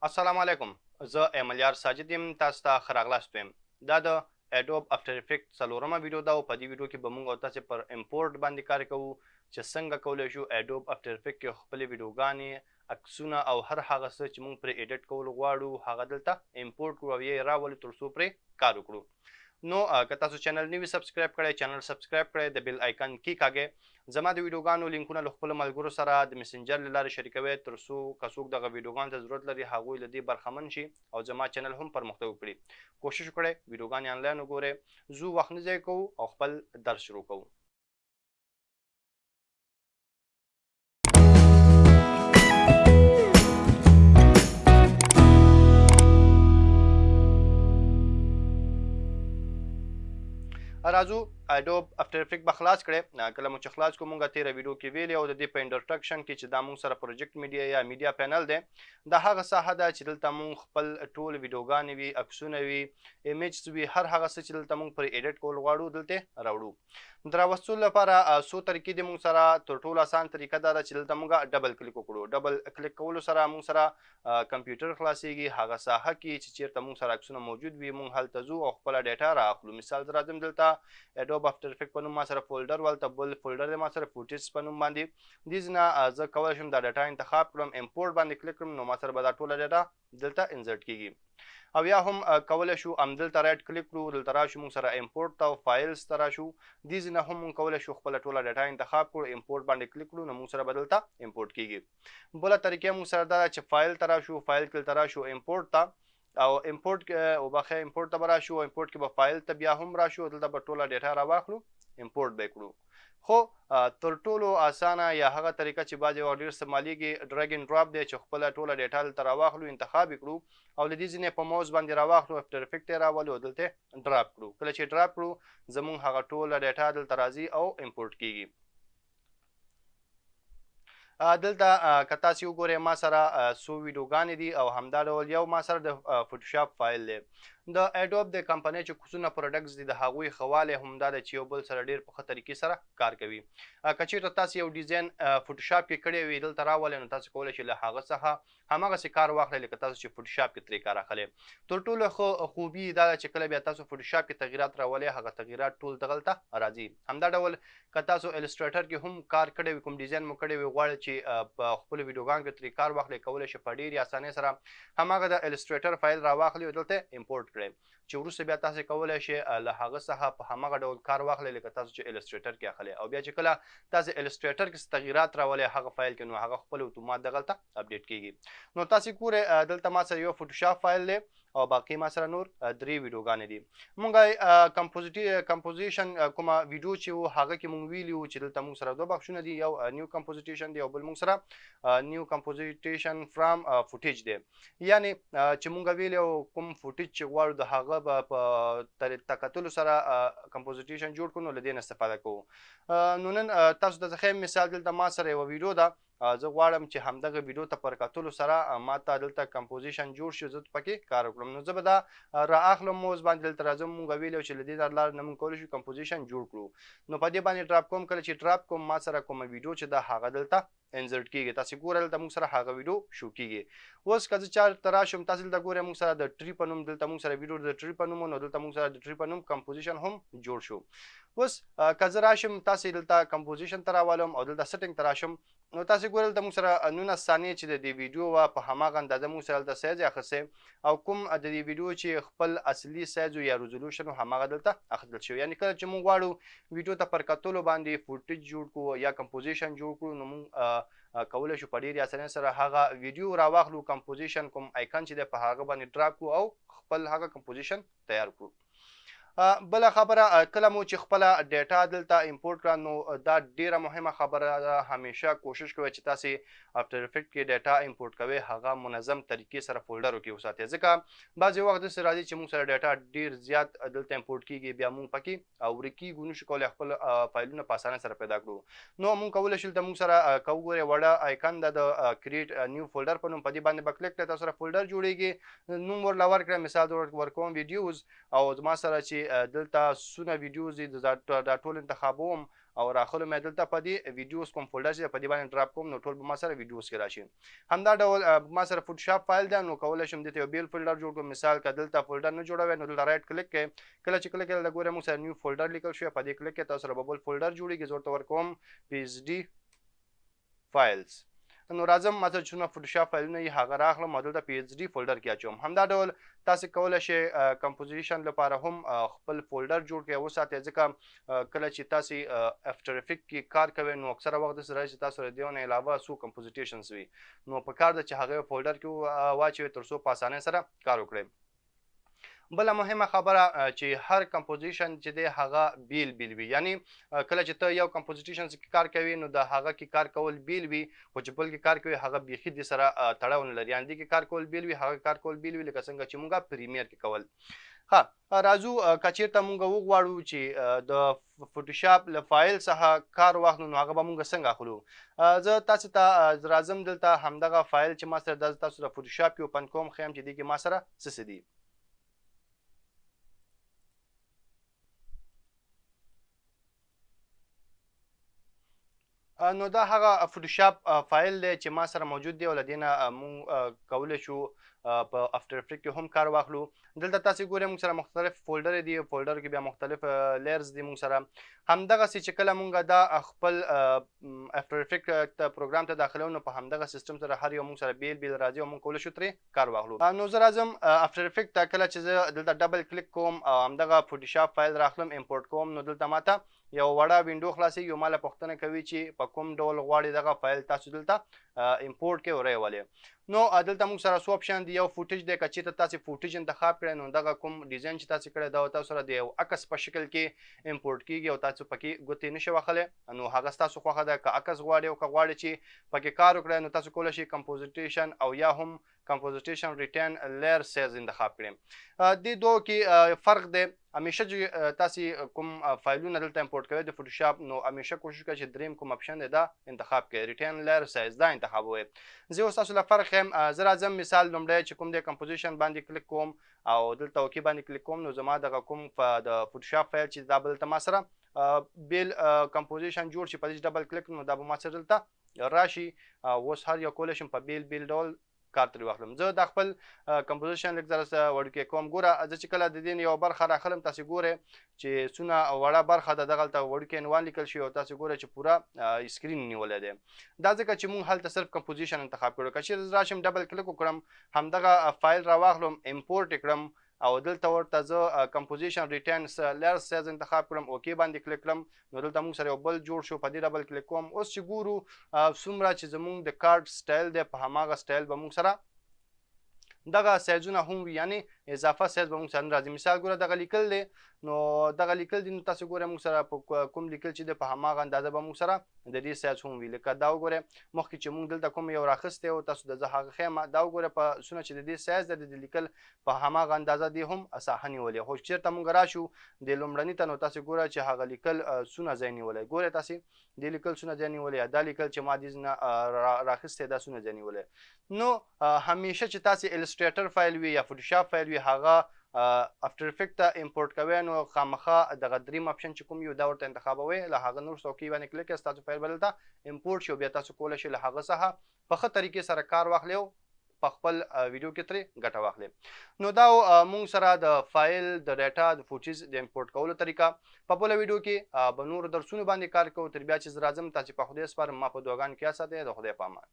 السلام علیکم. زه ایملیار ساجد یم. تاسو ته ښه راغلاست وایم. دا د اډوب افټر افیکټ څلورمه ویډیو ده او په دې ویډیو کې به موږ او تاسې پر امپورټ باندې کار کوو چې څنګه کولی شو اډوب افټر افیکټ کې خپلې ویډیوګانې عکسونه او هر هغه څه چې موږ پرې ایډیټ کول غواړو هغه دلته امپورټ کړو او یې راولو تر څو پرې کار وکړو. نو که تاسو چینل نوي سبسکرایب کړئ چینل سبسکرایب کړئ د بیل آیکن کیکاږئ. زما د ویډیوګانو لینکونه له خپلو ملګرو سره د مسنجر له لارې شریکوئ تر څو که څوک دغه ویډیوګانو ته ضرورت لري هغوی له دې برخمن شي او زما چینل هم پرمختګ وکړي. کوشش وکړئ ویډیوګانې آنلاین وګورئ. زو وخت نه ضایع کوو او خپل درس شروع کوو. راځو اډوب افټر افیکټ به خلاص کړئ. کله مو چې خلاص کړو موږ تېره ویډیو کې ویلي او د دې په انټرډکشن کې چې دا موږ سره پروجیکټ میډیا یا میډیا پینل دی دا هغه ساحه ده چې دلته موږ خپل ټول ویډیوګانې وي عکسونه وي ایمیجز وي هر هغه څه چې دلته موږ پرې ایډیټ کول غواړو دلته راوړو. د راوستلو لپاره څو طریقې دي موږ سره. تر ټولو اسان طریقه دا ده چې دلته موږ ډبل کلیک وکړو. ډبل کلیک کولو سره موږ سره کمپیوټر خلاصیږي. هغه ساحه کې چې چیرته موږ سره عکسونه موجود وي موږ هلته ځو او خپله ډیټا رااخلو. مثال زه راځم دلته اډوب افټر افیکټ په نوم ما سره فولډر ولته بل فولډر دی ما سره فوټیج په نوم باندې. دې ځنه زه کولی شم دا ډیټا انتخاب کړم امپورټ باندې کلیک کړم نو ما سره به دا ټوله ډیټا دلته انزرټ کیږي. او یا هم کولی شو همدلته رایټ کلیک کړو دلته راشو موږ سره امپورټ ته او فایلز ته راشو. دې ځنه هم موږ کولی شو خپله ټوله ډیټا انتخاب کړو امپورټ باندې کلیک کړو نو موږ سره به دلته امپورټ کیږي. بله طریقه موږ سره دا ده چې فایل ته راشو فایل کې دلته راشو امپورټ ته او امپورټ وبخښئ امپورټ ته به راشو امپورټ کې به فایل ته بیا هم راشو دلته به ټوله ډیټا راواخلو امپورټ به کړو. خو تر ټولو اسانه یا هغه طریقه چې بعضې وخت ډېر استعمالیږي ډرګ اینډ ډراپ دی چې خپله ټوله ډیټا دلته راواخلو انتخاب یې کړو او له دې ځینې په موس باندې راواخلو افټر افیکټ یې راولو او دلته ډراپ کړو. کله چې ډراپ کړو زموږ هغه ټوله ډیټا دلته راځي او امپورټ کیږي. دلته که تاسې وګورئ ما سره څو ویډیوګانې دي او همدا ډول یو ما سره د فوټوشاپ فایل دی. د اډوب د کمپنۍ چې کوڅونه پروډکټس دي د هغوی ښه والی همدا ده چې یو بل سره ډېر په ښه طریقې سره کار کوي. که چېرته تاسې یو ډیزاین فوټوشاپ کې کړی وي دلته راولئ نو تاسې کولی شئ له هغه څخه هماغسې کار واخلئ لکه تاسو چې فوټوشاپ کې ترې کار اخلئ. تر ټولو ښه خوبي دا ده چې کله بیا تاسو فوټوشاپ کې تغیرات راولئ هغه تغیرات ټول دغلته راځي. همدا ډول که تاسو السټریټر کې هم کار کړی وي کوم ډیزاین مو کړی وي غواړئ چې په خپلو ویډیوګانو کې ترې کار واخلئ کولی شئ په ډېرې اسانۍ سره هماغه د السټریټر فایل راواخلئ او دلته امپورټ کړئ چې وروسته بیا تاسې کولی شئ له هغه څخه په هماغه ډول کار واخلئ لکه تاسو چې السټریټر کې اخلئ او بیا چې کله تاسې السټریټر کې څه تغیرات راولئ هغه فایل کې نو هغه خپل اتومات دغلته اپډیټ کیږي. نو تاسې ګورئ دلته ما سره یو فوټوشاپ فایل دی او باقي ما سره نور درې ویډیوګانې دي. موږ کمپوزیشن کومه ویډیو چې و هغه کې موږ ویلي وو چې دلته موږ سره دوه بخشونه دي یو نیو کمپوزیشن دی او بل موږ سره نیو کمپوزیشن فرام فوټیج دی. یعنی چې موږ ویلي وو کوم فوټیج چې غواړو د هغه به په کتلو سره کمپوزیشن جوړ کړو نو له دې نه استفاده کوو. نو نن تاسو ته زه ښیم مثال دلته ما سره یوه ویډیو ده زه غواړم چې همدغه ویډیو ته پر کتلو سره ما ته دلته کمپوزیشن جوړ شي زه پکې کار وکړم نو زه به دا رااخلم موز باندې دلته راځم موږ ویلي چې له دې لارې نه موږ کولی شو کمپوزیشن جوړ کړو. نو په دې باندې ډراپ کوم کله چې ډراپ کوم ما سره کومه ویډیو چې ده هغه دلته انزرټ کیږي. تاسې ګورئ دلته موږ سره هغه ویډیو شو کیږي. اوس که زه چارته راشم تاسې دلته ګورئ موږ سره د ټري په نوم دلته موږ سره ویډیو د ټري په نوم نو دلته موږ سره د ټري په نوم کمپوزیشن هم جوړ شو. اوس که زه راشم تاسې دلته کمپوزیشن ته راولم او دلته سیټینګ ته راشم نو تاسې ګورئ دلته موږ سره 19 ثانیې چې د دې ویډیو وه په هماغه اندازه موږ سره دلته سایز یې اخیستی او کوم د دې ویډیو چې خپل اصلي سایز یا ریزولوشن هماغه دلته اخیستل شوی. یعنې کله چې موږ غواړو ویډیو ته پر کتلو باندې فوټیج جوړ کړو یا کمپوزیشن جوړ کړو نو موږ کولی شو په ډېرې اسانۍ سره هغه ویډیو راواخلو کمپوزیشن کوم آیکن چې دی په هغه باندې ډراپ کړو او خپل هغه کمپوزیشن تیار کړو. بله خبره کله مو چې خپله ډیټا دلته امپورټ کړه نو دا ډیره مهمه خبره ده همیشه کوشش کوئ چې تاسې افټر افیکټ کې ډیټا امپورټ کوئ هغه منظم طریقې سره فولډرو کې وساتئ ځکه بعضې وخت داسې راځي چې موږ سره ډیټا ډیر زیات دلته امپورټ کیږي بیا موږ پکې ورک کیږو نشو کولی خپل فایلونه په اسانۍ سره پیدا کړو. نو موږ کولی شو دلته موږ سره که وګورئ وړه آیکن ده د کریټ نیو فولډر په نوم په دې باندې به کلیک کړئ تاسو سره فولډر جوړیږي نوم ورله ورکړئ مثال ورکوم ویډیوز او زما سره چې دلته څونه ویډیوز دي دا ټول انتخابوم او راخلو مې دلته په دې ویډیوز کوم فولډر چې په دې باندې ډراپ کوم نو ټول به ما سره ویډیوز کې راشي. همدا ډول ما سره فوټوشاپ فایل دی نو کولی شم دلته یو بیل فولډر جوړ کړم. مثال که دلته فولډر نه جوړوئ نو دلته رایټ کلیک کړئ. کله چې کلیک کړئ دلته ګورئ موږ سره نیو فولډر لیکل شوی، په دې کلیک کړئ تاسو سره به بل فولډر جوړېږي. زه ورته ورکوم PSD فایلز. نو راځم ما ته څونه فوټوشاپ فایلونه یې هغه راخلم او دلته PSD فولډر کې اچوم. همدا ډول تاسې کولی شئ کمپوزیشن لپاره هم خپل فولډر جوړ کړئ وساتئ، ځکه کله چې تاسې افټر افیکټ کې کار کوئ نو اکثره وخت داسې راځي چې تاسو سره د یو نه علاوه څو کمپوزیټیشنز وي، نو پکار ده چې هغه فولډر کې واچوئ تر څو په اسانۍ سره کار وکړئ. بله مهمه خبره چې هر کمپوزیشن چې دی هغه بیل بیل وي، یعنی کله چې ته یو کمپوزیشن کې کار کوي نو د هغه کې کار کول بیل وي، خو چې بل کې کار کوي هغه بیخي دې سره تړاو نه لري. یعنې دې کې کار کول بیل وي، هغه کار کول بیل وي، لکه څنګه چې مونږ پریمیر کې کول. ها راځو که چېرته مونږ وغواړو چې د فوټوشاپ له فایل څخه کار واخلو نو هغه به مونږ څنګه اخلو. زه تاسو ته راځم دلته همدغه فایل چې ما سره دا تاسو د فوټوشاپ کې اوپن کوم ښیم چې دې کې ما سره څه دي. نو دا هغه فوټوشاپ فایل دی چې ما سره موجود دی او له دې نه مونږ کولی شو په افټر افیکټ کې هم کار واخلو. دلته تاسې ګورئ مونږ سره مختلف فولډر دي، فولډر کې بیا مختلف لیرز دي مونږ سره. همدغسې چې کله مونږ دا خپل افټر افیکټ پروګرام ته داخلو نو په همدغه سیسټم سره هر یو مونږ سره بیل بیل راځي او مونږ کولی شو ترې کار واخلو. نو زه راځم افټر افیکټ ته، کله چې زه دلته ډبل کلیک کوم او همدغه فوټوشاپ فایل راخلم امپورټ کوم نو دلته ماته یو وړه وینډو خلاصېږي او ما له پوښتنه کوي چې په کوم ډول غواړئ دغه فایل تاسو دلته امپورټ کړئ او رایولئ. نو دلته موږ سره څو اپشن دي. یو فوټیج دی، که چېرته تاسې فوټیج انتخاب کړئ نو دغه کوم ډیزاین چې تاسې کړی دا تاسو سره د یو عکس په شکل کې امپورټ کېږي او تاسو پکې ګوتې نشئ وهلی، نو هغه ستاسو خوښه ده. که عکس غواړئ او که غواړئ چې پکې کار وکړئ نو تاسو کولی شئ کمپوزیټیشن او یا هم کمپوزیټیشن ریټین لیر سیز انتخاب کړئ. دې دوو کې فرق دی. همیشه چې تاسې کوم فایلونه دلته امپورټ کوئ د فوټوشاپ نو همیشه کوشش کوئ چې دریم کوم اپشن دی دا انتخاب کړئ، ریټین لیر سایز دا انتخابوئ. زه اوس تاسو له فرق ښیم. زه راځم مثال لومړی چې کوم دی کمپوزیشن باندې کلیک کوم او دلته اوکې باندې کلیک کوم نو زما دغه کوم د فوټوشاپ فایل چې دا به دلته ما سره بیل کمپوزیشن جوړ شي، په دې ډبل کلیک نو دا به ما سره دلته راشي. اوس هر یو کولی شم په بیل بیل ډول کار ترې واخلم. زه دا خپل کمپوزیشن لږ ځله وړوکی کوم. ګوره زه چې کله د دې یوه برخه راخلم تاسې ګورئ چې څونه وړه برخه ده دغه هلته وړوکی عنوان لیکل شوي او تاسې ګورئ چې پوره سکرین نیولی دی. دا ځکه چې موږ هلته صرف کمپوزیشن انتخاب کړو. که چېرې زه راشم ډبل کلیک وکړم همدغه فایل راواخلم امپورټ یې کړم او دلته ورته زه کمپوزیشن ریټین لیر سیز انتخاب کړم، اوکې باندې کلیک کړم نو دلته موږ سره یو بل جوړ شو. په دې ډبل کلیک کوم. اوس چې ګورو څومره چې زموږ د کارډ سټایل دی په هماغه سټایل به موږ سره دغه سایزونه هم وي، یعنې اضافه سایز به موږ سره نه راځي. مثال ګوره دغه لیکل دی نو دغه لیکل دي نو تاسو ګورئ موږ سره په کوم لیکل چې دی په هماغه اندازه به موږ سره د دې سایز هم وي. لکه دا وګورئ مخکې چې موږ دلته کوم یو راخیستی و تاسو د زه هغه ښیم، دا وګورئ په څونه چې د دې سایز دی د لیکل په هماغه اندازه دی هم ساحه نیولې. خو چېرته موږ راشو د لومړني ته نو تاسې ګوره چې هغه لیکل څونه ځای نیولی. ګورئ تاسې دې لیکل څونه ځای نیولی، دا لیکل چې ما دې نه راخیستی دا څونه ځای نیولی. نو همیشه چې تاسې السټریټر فایل وي یا فوټوشاپ فایل وي هغه افټر افیکټ ته امپورټ کوئ نو خامخا دغه دریم اپشن چې کوم یو دا ورته انتخابوئ، له هغه نه وروسته اوکې باندې کلیک کړئ ستاسو فایل به دلته امپورټ شي او بیا تاسو کولی شئ له هغه څخه په ښه طریقې سره کار واخلئ او په خپل ویډیو کې ترې ګټه واخلئ. نو دا مونږ سره د فایل د ډیټا د فوټیج د امپورټ کولو طریقه په بله ویډیو کې به نورو درسونو باندې کار کوو. تر بیا چې زه راځم تاسې په خدای سپارم، ما په دعاګانو کې یاد ساتئ. د خدای په امان.